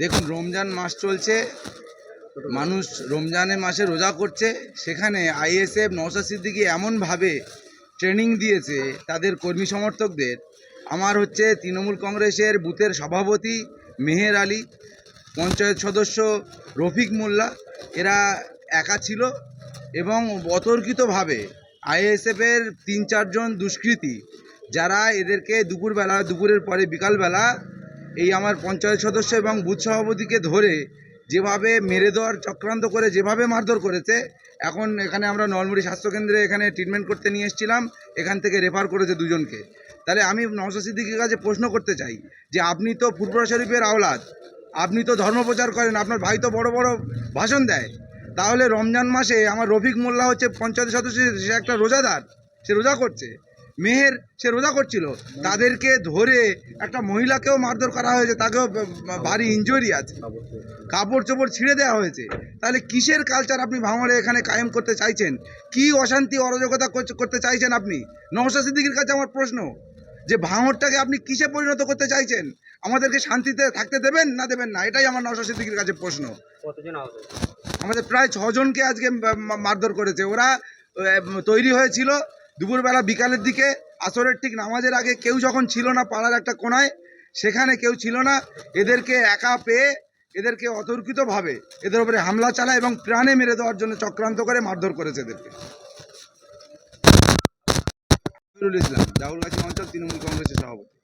দেখুন, রমজান মাস চলছে, মানুষ রমজানের মাসে রোজা করছে, সেখানে আইএসএফ নওশাদ সিদ্দিকী এমনভাবে ট্রেনিং দিয়েছে তাদের কর্মী সমর্থকদের। আমার তৃণমূল কংগ্রেসের বুথের সভাপতি মেহের আলী, পঞ্চায়েত সদস্য রফিক মোল্লা, এরা একা ছিল এবং অতর্কিতভাবে আইএসএফের ৩-৪ জন দুষ্কৃতী, যারা এদেরকে দুপুরের পরে বিকালবেলা এই আমার পঞ্চায়েত সদস্য এবং বুথ সভাপতিকে ধরে যেভাবে মেরে দেওয়ার চক্রান্ত করে যেভাবে মারধর করেছে, এখন এখানে আমরা নলমুড়ি স্বাস্থ্যকেন্দ্রে এখানে ট্রিটমেন্ট করতে নিয়ে এসেছিলাম, এখান থেকে রেফার করেছে দুজনকে। তাহলে আমি নওশাদ সিদ্দিকীর কাছে প্রশ্ন করতে চাই যে আপনি তো ফুরফুরা শরীফের আওলাদ, আপনি তো ধর্মপ্রচার করেন, আপনার ভাই তো বড় বড় ভাষণ দেয়, তাহলে রমজান মাসে আমার রফিক মোল্লা পঞ্চায়েত সদস্য, সে একটা রোজাদার, সে রোজা করছে, মেহের সে রোজা করছিল, তাদেরকে ধরে একটা মহিলাকেও মারধর করা হয়েছে, তাকেও ভারী ইনজুরি আছে, কাপড় চোপড় ছিঁড়ে দেওয়া হয়েছে। তাহলে কিসের কালচার আপনি ভাঙড়ে এখানে কায়েম করতে চাইছেন? কি অশান্তি অরাজকতা করতে চাইছেন আপনি? নওশাদ সিদ্দিকীর কাছে আমার প্রশ্ন যে ভাঙড়টাকে আপনি কিসে পরিণত করতে চাইছেন? আমাদেরকে শান্তিতে থাকতে দেবেন না দেবেন না, এটাই আমার নওশাদ সিদ্দিকীর কাছে প্রশ্ন। আমাদের প্রায় 6 জনকে আজকে মারধর করেছে। ওরা তৈরি হয়েছিল দুপুরবেলা বিকালের দিকে, আসরের ঠিক নামাজের আগে, কেউ যখন ছিল না পাড়ার একটা কোনায়, সেখানে কেউ ছিল না, এদেরকে একা পেয়ে এদেরকে অতর্কিতভাবে এদের উপরে হামলা চালায় এবং প্রাণে মেরে দেওয়ার জন্য চক্রান্ত করে মারধর করেছে এদেরকে। ইসলাম, জাহুলগাছি অঞ্চল তৃণমূল কংগ্রেসের সভাপতি।